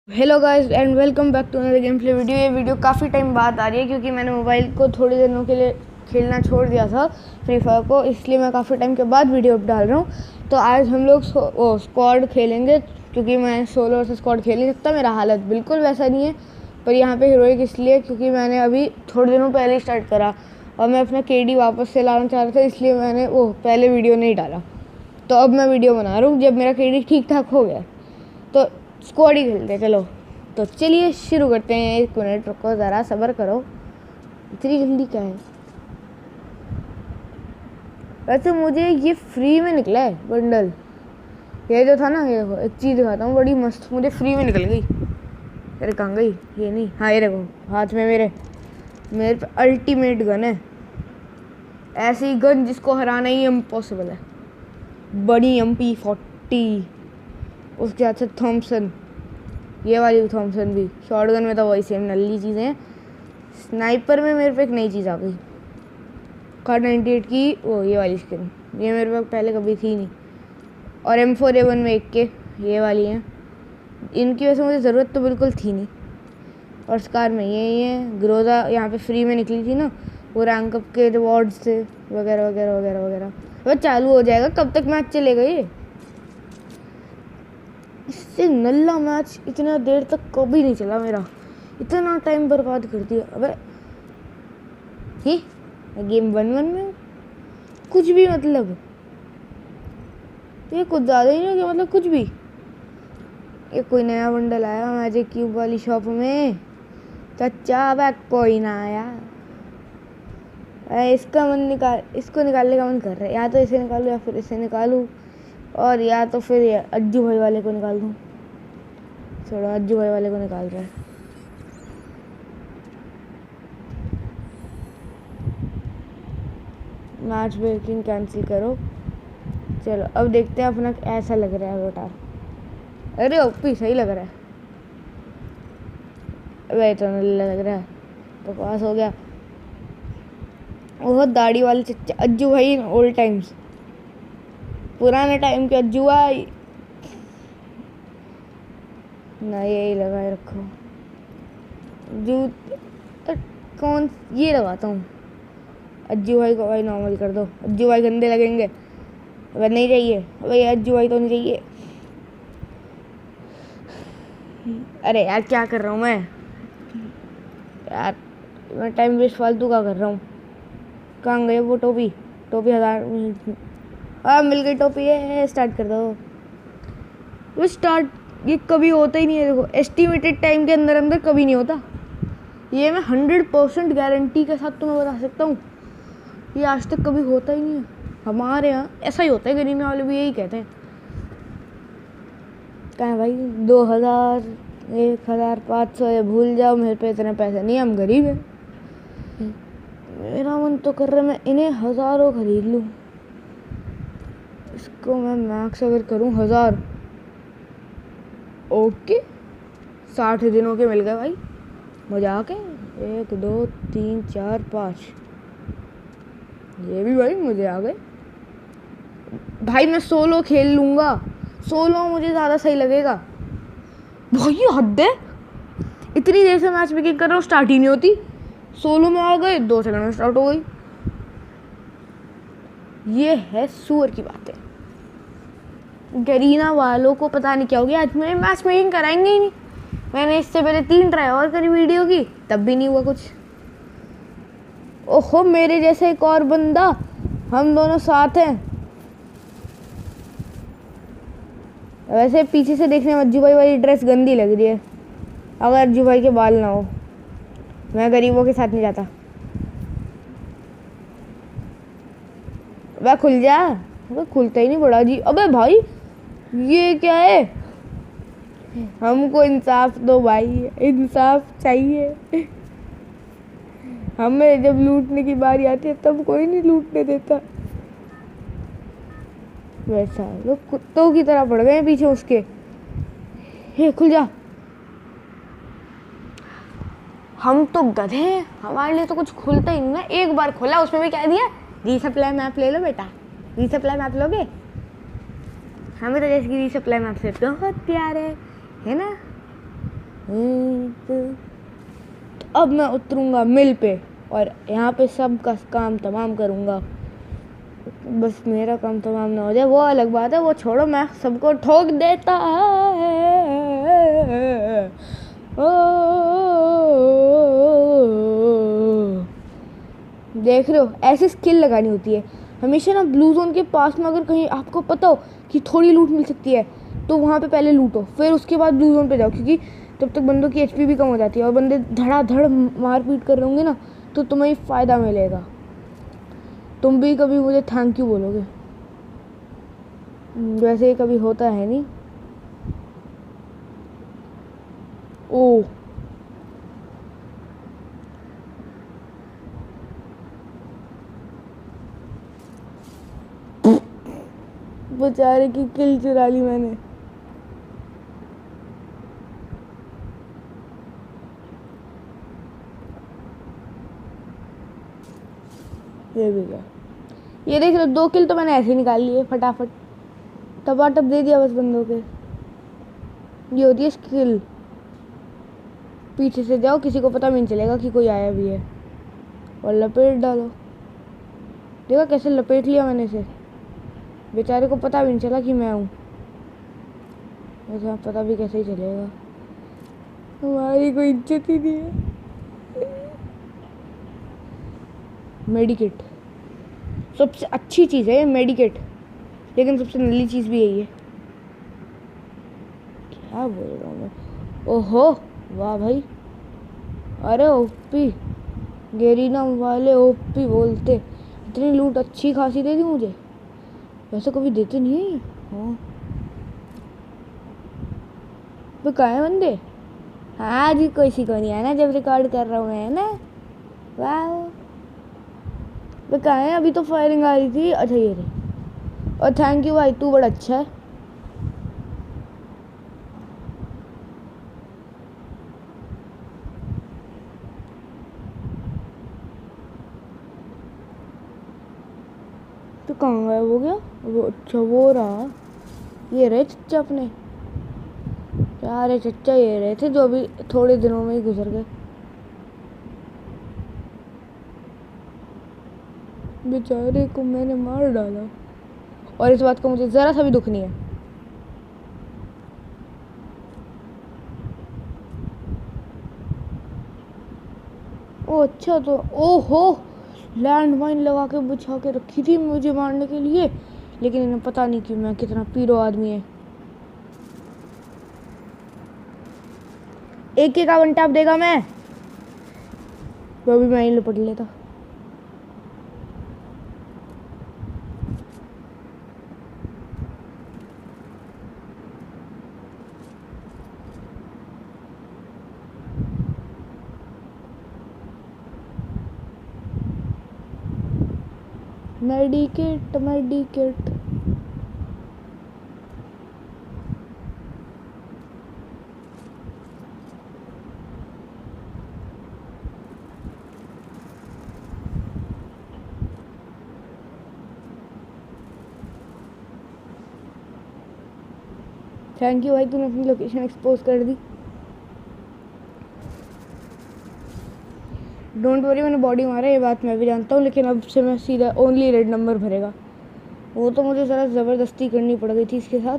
Hello guys and welcome back to another game play video. ये video काफ़ी time बाद आ रही है क्योंकि मैंने मोबाइल को थोड़े दिनों के लिए खेलना छोड़ दिया था फ्री फायर को, इसलिए मैं काफ़ी टाइम के बाद वीडियो अप डाल रहा हूँ। तो आज हम लोग स्क्वाड खेलेंगे क्योंकि मैं सोलो से स्क्वाड खेल नहीं सकता, मेरा हालत बिल्कुल वैसा नहीं है। पर यहाँ पे हीरोइक इसलिए क्योंकि मैंने अभी थोड़े दिनों पहले ही स्टार्ट करा और मैं अपना केडी वापस से लाना चाह रहा था, इसलिए मैंने पहले वीडियो नहीं डाला। तो अब मैं वीडियो बना रहा हूँ जब मेरा केडी ठीक ठाक हो गया तो स्क्वाड ही खेलते हैं। चलो तो चलिए शुरू करते हैं। 1 मिनट रुको, ज़रा सब्र करो, इतनी जल्दी क्या है। वैसे मुझे ये फ्री में निकला है बंडल, ये जो था ना, ये देखो एक चीज़ दिखाता हूँ बड़ी मस्त, मुझे फ्री में निकल गई। अरे कहाँ गई ये? नहीं, हाँ ये देखो हाथ में मेरे पे अल्टीमेट गन है, ऐसी गन जिसको हराना ही इम्पॉसिबल है। बड़ी MP40, उसके साथ थॉमसन, ये वाली थॉमसन भी। शॉटगन में तो वही सेम नल्ली चीज़ें हैं। स्नाइपर में मेरे पे एक नई चीज़ आ गई, कार 98 की ये वाली स्किन, ये मेरे पे पहले कभी थी नहीं। और M4A1 में एक के ये वाली हैं, इनकी वजह से मुझे ज़रूरत तो बिल्कुल थी नहीं। और स्कार में ये है ग्रोजा, यहाँ पे फ्री में निकली थी ना, वो रैंक अप के रिवॉर्ड्स थे वगैरह वगैरह वगैरह वगैरह। वह चालू हो जाएगा, कब तक मैच चलेगा ये? इससे नल्ला मैच इतना देर तक कभी नहीं चला मेरा, इतना टाइम बर्बाद कर दिया। अबे ही गेम 1-1 में कुछ भी, मतलब ये कुछ ज़्यादा ही नहीं हो गया, मतलब कुछ भी। ये कोई नया बंडल आया मैजिक क्यूब वाली शॉप में, चच्चा अब कोई ना आया। इसका इसको निकालने का मन कर रहा है, या तो इसे निकालूं या फिर इसे निकालूं, और या तो फिर अज्जू भाई वाले को निकाल दूँ। थोड़ा अज्जू भाई वाले को निकाल रहा है। मैच ब्रेकिंग कैंसिल करो। चलो अब देखते हैं अपना ऐसा लग रहा है बेटा। अरे ओपी सही लग रहा है, अबे तो लग रहा है, तो पास हो गया। बहुत दाढ़ी वाले चच्चा अज्जू भाई, ओल्ड टाइम्स, पुराने टाइम के अज्जू भाई ना, यही लगाए रखो। जूत कौन ये लगाता हूँ, अज्जू भाई को भाई नॉर्मल कर दो, अज्जू भाई गंदे लगेंगे। अगर नहीं चाहिए भाई अज्जू भाई तो नहीं चाहिए। अरे यार क्या कर रहा हूँ मैं यार, मैं टाइम वेस्ट फालतू का कर रहा हूँ। कहाँ गए वो टोपी 1000? मिल गई टोपी है, स्टार्ट कर दो। वो स्टार्ट ये कभी होता ही नहीं है, देखो एस्टिमेटेड टाइम के अंदर कभी नहीं होता। ये मैं 100% गारंटी के साथ तुम्हें बता सकता हूँ, ये आज तक कभी होता ही नहीं है। हमारे यहाँ ऐसा ही होता है, गरीब वाले भी यही कहते हैं। कहाँ भाई 2000 1500, ये भूल जाओ, मेरे पे इतने पैसे नहीं, हम गरीब हैं। मेरा मन तो कर रहा है मैं इन्हें हज़ारों खरीद लूँ। इसको मैं मैक्स अगर करूँ 1000, ओके 60 दिनों के मिल गए भाई, मजाक है। 1 2 3 4 5, ये भी भाई मुझे आ गए भाई। मैं सोलो खेल लूँगा, सोलो मुझे ज़्यादा सही लगेगा भाई। ये हद है, इतनी देर से मैच मेकिंग कर रहा हूँ, स्टार्ट ही नहीं होती। सोलो में आ गए 2 सेकंड में स्टार्ट हो गई। ये है सुअर की बात है। गरीना वालों को पता नहीं क्या हो गया, आज मेरे मैच मेकिंग कराएंगे ही नहीं। मैंने इससे पहले 3 ट्राई और करी वीडियो की, तब भी नहीं हुआ कुछ। ओहो मेरे जैसे एक और बंदा, हम दोनों साथ हैं। वैसे पीछे से देखने में अज्जू भाई वाली ड्रेस गंदी लग रही है, अगर अज्जू भाई के बाल ना हो। मैं गरीबों के साथ नहीं जाता। वह खुल जा, वो खुलता ही नहीं बड़ा जी। अबे भाई ये क्या है? हमको इंसाफ दो भाई, इंसाफ चाहिए। हमें जब लूटने की बारी आती है तब कोई नहीं लूटने देता। वैसा लोग कुत्तों की तरह पड़ गए पीछे उसके। हे खुल जा, हम तो गधे हैं, हमारे लिए तो कुछ खुलता ही नहीं ना। एक बार खोला, उसमें भी क्या दिया, रीसप्लाई मैप ले लो बेटा, रीसप्लाई मैप लोगे? हमें तो जैसे कि रीसप्लाई मैप से बहुत प्यार है ना। तो अब मैं उतरूँगा मिल पे और यहाँ पे सब का काम तमाम करूँगा। बस मेरा काम तमाम ना हो जाए वो अलग बात है, वो छोड़ो, मैं सबको ठोक देता है। देख रहे हो, ऐसी स्किल लगानी होती है हमेशा ना। ब्लू जोन के पास में अगर कहीं आपको पता हो कि थोड़ी लूट मिल सकती है तो वहाँ पे पहले लूटो, फिर उसके बाद ब्लू जोन पे जाओ, क्योंकि तब तक बंदों की एचपी भी कम हो जाती है और बंदे धड़ाधड़ मारपीट कर रहे होंगे ना, तो तुम्हें फ़ायदा मिलेगा। तुम भी कभी मुझे थैंक यू बोलोगे, वैसे कभी होता है नहीं। ओ बेचारे की किल चुरा ली मैंने। ये भी क्या, ये देख लो 2 किल तो मैंने ऐसे ही निकाल लिए फटाफट, टपाटप दे दिया बस बंदों के। ये होती है स्किल। पीछे से जाओ, किसी को पता भी नहीं चलेगा कि कोई आया भी है, और लपेट डालो। देखा कैसे लपेट लिया मैंने इसे, बेचारे को पता भी नहीं चला कि मैं हूँ। ऐसा पता भी कैसे ही चलेगा, हमारी कोई इज्जत ही नहीं है। मेडिकेट सबसे अच्छी चीज़ है मेडिकेट, लेकिन सबसे नली चीज़ भी यही है। क्या बोल रहा हूँ मैं, ओहो वाह भाई, अरे ओपी गेरीना वाले ओपी बोलते, इतनी लूट अच्छी खासी दे दी मुझे, वैसे कभी देते नहीं है। हाँ वो कहाँ है बंदे, हाँ जी कोई सी को नहीं है ना जब रिकॉर्ड कर रहा हूँ मैं, है ना। वाह वो कहाँ है, अभी तो फायरिंग आ रही थी। अच्छा ये रही, और थैंक यू भाई, तू बड़ा अच्छा है। तो कहाँ गया वो, गया वो, अच्छा वो रहा, ये रहे चच्चा अपने, सारे चच्चा ये रहे थे जो अभी थोड़े दिनों में ही गुजर गए। बेचारे को मैंने मार डाला और इस बात का मुझे ज़रा सा भी दुख नहीं है। ओ अच्छा, तो ओहो लैंड माइन लगा के बिछा के रखी थी मुझे मारने के लिए, लेकिन इन्हें पता नहीं कि मैं कितना पीरो आदमी है। एक का वन टैप देगा मैं, वो भी मैं ही लपट लेता। मेडिकेट मेडिकेट, थैंक यू भाई, तूने अपनी लोकेशन एक्सपोज कर दी। डोंट वरी, मैंने बॉडी मारा ये बात मैं भी जानता हूँ, लेकिन अब से मैं सीधा ओनली रेड नंबर भरेगा। वो तो मुझे ज़रा ज़बरदस्ती करनी पड़ गई थी इसके साथ।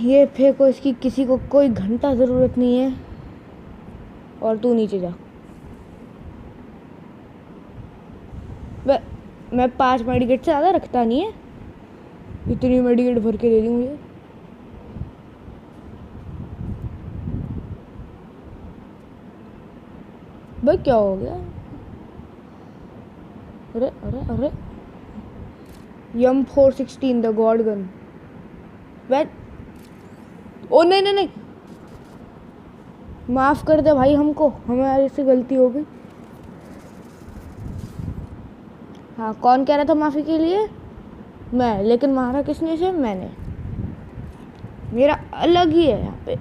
ये फेंको, इसकी किसी को कोई घंटा ज़रूरत नहीं है, और तू नीचे जा। मैं 5 मेडिकेट से ज़्यादा रखता नहीं है, इतनी मेडिकेट भर के दे दी मुझे। भाई क्या हो गया, अरे अरे अरे, M416 the god gun, wait, ओ नहीं नहीं नहीं, माफ़ कर दे भाई हमको, हमारे से गलती हो गई। हाँ कौन कह रहा था माफ़ी के लिए, मैं, लेकिन मारा किसने से, मैंने। मेरा अलग ही है यहाँ पे,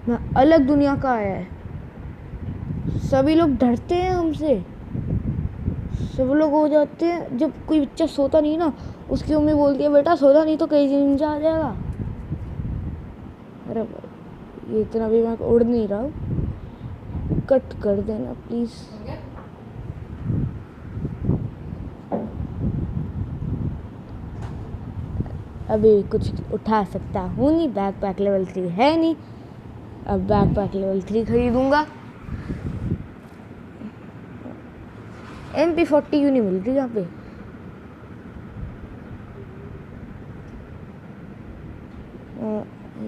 मैं अलग दुनिया का आया है। सभी लोग डरते हैं हमसे, सब लोग हो जाते हैं, जब कोई बच्चा सोता नहीं ना, उसकी मम्मी बोलती है बेटा सोता नहीं तो कहीं नींद आ जाएगा। अरे ये इतना भी मैं उड़ नहीं रहा हूँ, कट कर देना प्लीज़। अभी कुछ उठा सकता हूँ नहीं, बैकपैक लेवल 3 है नहीं। अब बैकपैक लेवल 3 खरीदूंगा। MP40 क्यों नहीं मिल रही यहाँ पे?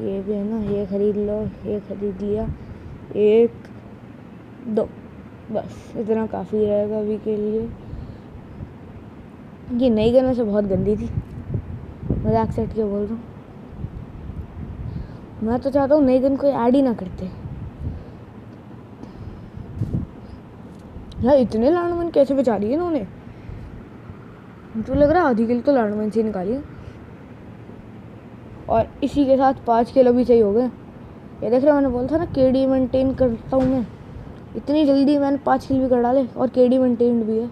ये भी है ना, ये खरीद लो, ये खरीद लिया, 1 2 बस इतना काफ़ी रहेगा अभी के लिए। ये नई गन से बहुत गंदी थी, मजाक से हट के बोल रहा हूँ। मैं तो चाहता हूँ नई गन कोई ऐड ही ना करते यार। इतने लैंडमाइन कैसे बचा दिए इन्होंने? तो लग रहा है आधी किल तो लैंडमाइन से निकाली, और इसी के साथ 5 किलो भी सही हो गए। ये देख रहे हो, मैंने बोला था ना KD मेंटेन करता हूँ मैं। इतनी जल्दी मैंने 5 किल भी कर डाले और KD मेंटेन्ड भी है।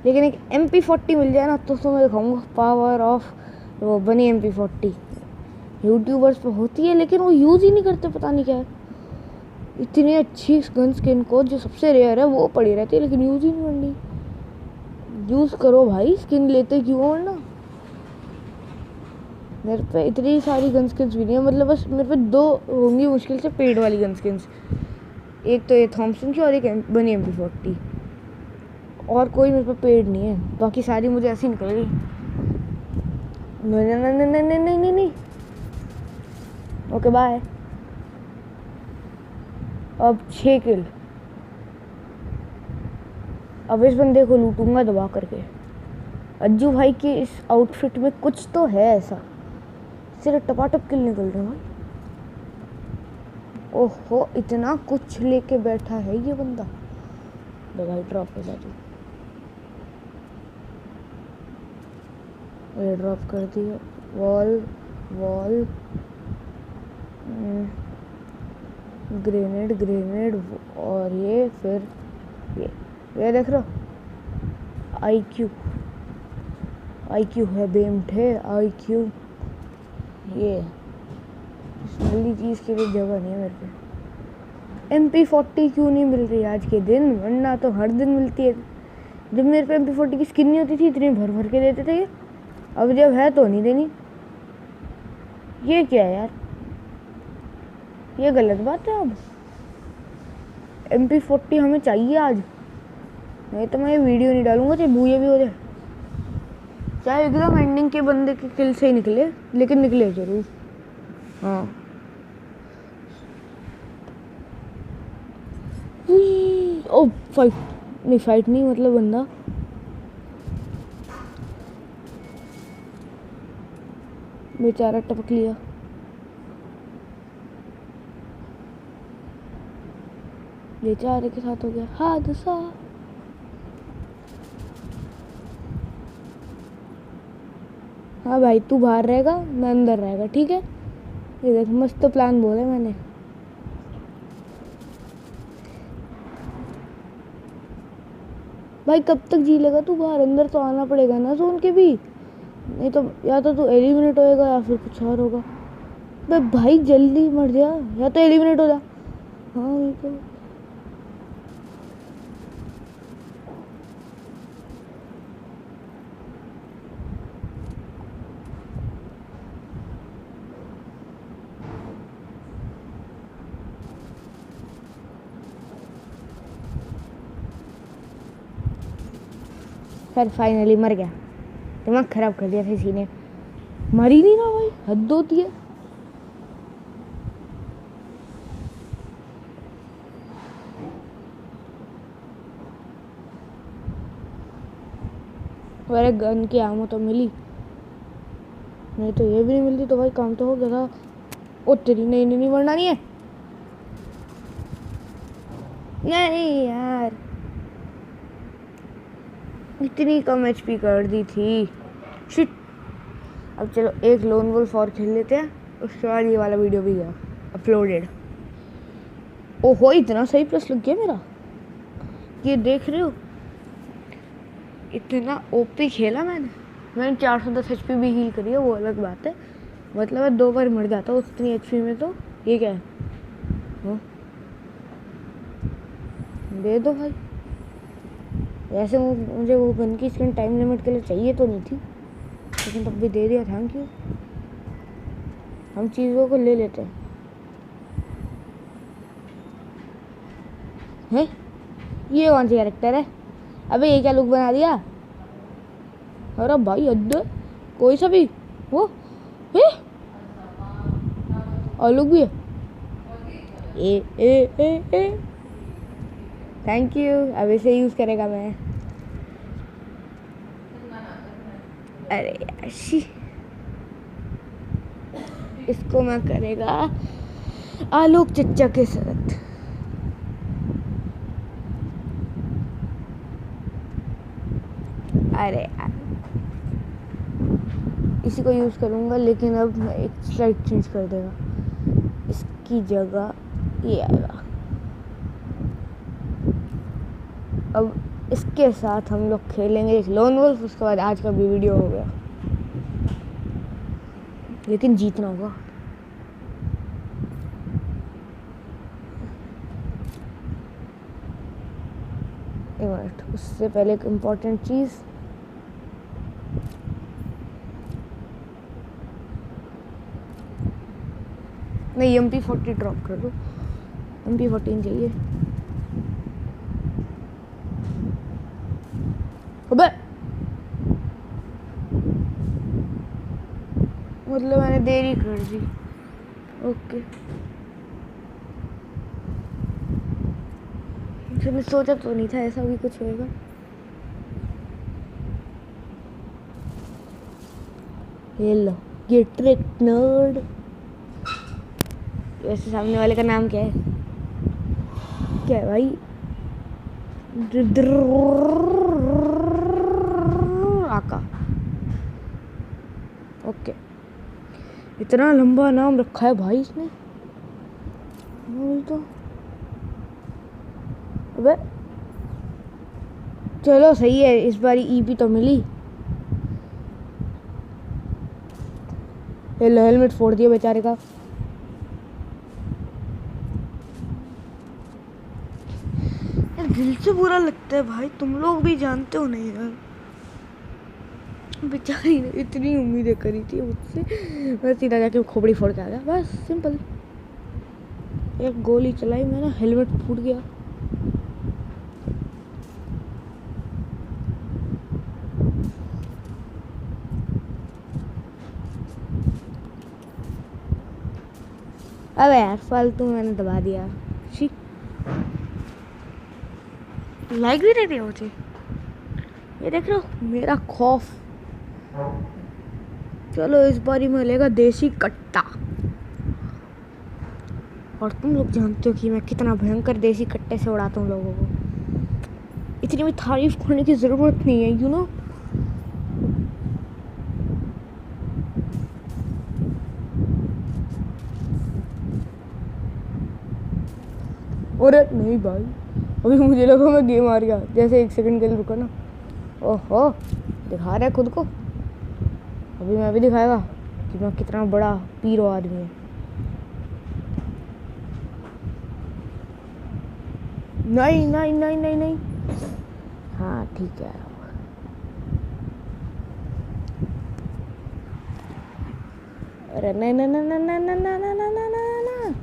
लेकिन एक MP40 मिल जाए ना तो मैं दिखाऊंगा पावर ऑफ वो बनी MP40। यूट्यूबर्स पे होती है लेकिन वो यूज़ ही नहीं करते, पता नहीं क्या है। इतनी अच्छी गन स्किन को जो सबसे रेयर है वो पड़ी रहती है, लेकिन यूज़ ही नहीं करनी। यूज़ करो भाई, स्किन लेते क्यों हो ना। मेरे पे इतनी सारी गन स्किन्स भी नहीं है, मतलब बस मेरे पे 2 होंगी मुश्किल से पेड वाली गन स्किन्स। एक तो ये थॉमसन की और एक बनी MP40, और कोई मेरे पे पेड नहीं है। बाकी सारी मुझे ऐसी निकल गई। नहीं नहीं नहीं नहीं नहीं नहीं नहीं। Okay bye. अब 6 किल। अब इस बंदे को लूटूंगा दबा करके। अज्जू भाई के इस आउटफिट में कुछ तो है ऐसा, सिर्फ टपाटप किल निकल रहे हैं भाई। ओहो, इतना कुछ लेके बैठा है ये बंदा। भाई ड्रॉप कर तू, ये ड्रॉप कर दिया। वॉल वॉल ग्रेनेड ग्रेनेड, और ये फिर ये देख रहे हो, IQ है बेम्ड है IQ। ये इस नली चीज़ के लिए जगह नहीं है मेरे पे। MP40 क्यों नहीं मिल रही आज के दिन, वरना तो हर दिन मिलती है। जब मेरे पे MP40 की स्किन नहीं होती थी इतनी भर भर के देते थे, अब जब है तो नहीं देनी। ये क्या है यार, ये गलत बात है। अब MP40 हमें चाहिए आज, नहीं तो मैं ये वीडियो नहीं डालूंगा, चाहे भूया भी हो जाए, चाहे एकदम एंडिंग के बंदे के किल से ही निकले, लेकिन निकले जरूर। हाँ ओ फाइट नहीं मतलब बंदा। बेचारा टपक लिया। बेचारे के साथ हो गया हादसा। हाँ भाई, तू बाहर रहेगा, मैं अंदर रहेगा, ठीक है। ये देख, मस्त प्लान बोले मैंने। भाई कब तक जी लेगा तू बाहर, अंदर तो आना पड़ेगा ना जोन के भी, नहीं तो या तो तू एलिमिनेट होएगा या फिर कुछ और होगा। भाई जल्दी मर जा या तो एलिमिनेट हो जा। हाँ ये तो फिर फाइनली मर गया। दिमाग खराब कर दिया था इसी ने। मर ही नहीं रहा भाई, हद होती है। मेरे गन की आमो तो मिली, नहीं तो ये भी नहीं मिलती तो भाई काम तो हो गया था। ओ तेरी, नहीं मरना नहीं है। नहीं यार, इतनी कम HP कर दी थी, शिट। अब चलो एक लोन वुल्फ और खेल लेते हैं, उसके बाद ये वाला वीडियो भी गया अपलोडेड। ओहो, इतना सही प्लस लग गया मेरा, ये देख रहे हो। इतना OP खेला मैंने 410 HP भी हील करी है, वो अलग बात है। मतलब मैं 2 बार मर जाता हूँ उतनी एचपी में। तो ये क्या है? हाँ दे दो भाई। वैसे मुझे वो गन की स्किन टाइम लिमिट के लिए चाहिए तो नहीं थी, लेकिन तब भी दे दिया। Thank you. हम चीज़ों को ले लेते हैं। हैं? ये कौन सी कैरेक्टर है? अबे ये क्या लुक बना दिया? अरे भाई अद्दे कोई सा भी वो है और लुक भी है। ए थैंक यू। अब इसे यूज़ करेगा मैं। अरे यार इसको मैं करेगा आलोक चच्चा के साथ। अरे यार इसी को यूज़ करूँगा, लेकिन अब मैं एक स्लाइड चेंज कर देगा। इसकी जगह ये आएगा। अब इसके साथ हम लोग खेलेंगे लोन वुल्फ। उसके बाद आज का भी वीडियो हो गया, लेकिन जीतना होगा। एक मिनट, उससे पहले एक इम्पॉर्टेंट चीज़। नहीं MP40 ड्रॉप कर दो। MP14 चाहिए। अबे मतलब मैंने देरी कर दी। ओके मैंने सोचा तो नहीं था ऐसा भी कुछ होएगा। ये लो ये ट्रिक नर्ड। वैसे सामने वाले का नाम क्या है? क्या है भाई? आका। ओके इतना लंबा नाम रखा है भाई इसने। बोल तो अबे चलो सही है, इस बारी ईपी तो मिली। ये लो हेलमेट फोड़ दिया बेचारे का। यार दिल से बुरा लगता है भाई, तुम लोग भी जानते हो नहीं यार। बेचारी ने इतनी उम्मीदें करी थी मुझसे, मैं सीधा जाके खोपड़ी फोड़ के आ गया। बस सिंपल। एक गोली चलाई मैंने, हेलमेट फूट गया। अबे यार फालतू मैंने दबा दिया। शी लाइक भी नहीं दिया मुझे। ये देख रहे हो मेरा खौफ। चलो इस बारी मिलेगा देसी कट्टा। और तुम लोग जानते हो कि मैं कितना भयंकर देसी कट्टे से उड़ाता हूँ लोगों को। इतनी भी तारीफ करने की ज़रूरत नहीं है, यू नो। अरे नहीं भाई, अभी मुझे लगा मैं गेम हार गया। जैसे 1 सेकंड के लिए रुका ना, ओहो दिखा रहा है खुद को। अभी मैं भी दिखाएगा कि मैं कितना बड़ा पीरो आदमी है। नहीं नहीं नहीं नहीं नहीं। हाँ ठीक है। अरे नहीं नहीं नहीं नहीं नहीं नहीं नहीं नहीं नहीं नहीं।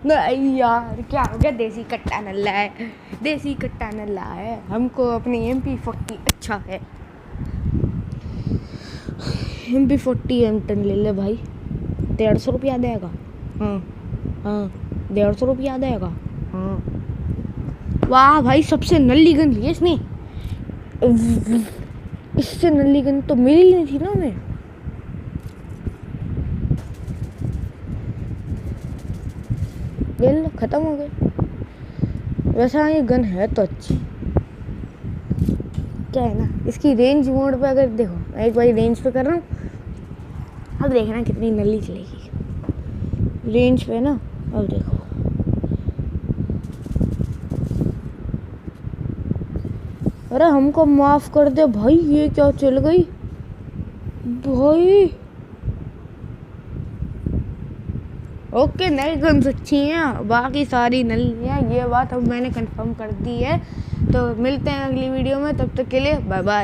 नहीं यार क्या हो गया? देसी कट्टा नल्ला है, देसी कट्टा नल्ला है। हमको अपनी MP40 अच्छा है। MP40 M10 ले ले भाई, 150 रुपया देगा। हाँ हाँ 150 रुपया देगा। हाँ वाह भाई, सबसे नल्ली गन ली है इसने। इससे नल्ली गन तो मिली नहीं थी ना हमें। ये खत्म हो गए। वैसे हाँ ये गन है तो अच्छी। क्या है ना, इसकी रेंज मोड पे अगर देखो, मैं एक बार रेंज पे कर रहा हूँ, अब देखना कितनी नल्ली चलेगी रेंज पे ना। अब देखो अरे हमको माफ कर दे भाई, ये क्या चल गई भाई। ओके, नई गन्स अच्छी हैं, बाकी सारी नई हैं, ये बात अब मैंने कंफर्म कर दी है। तो मिलते हैं अगली वीडियो में, तब तक के लिए बाय बाय।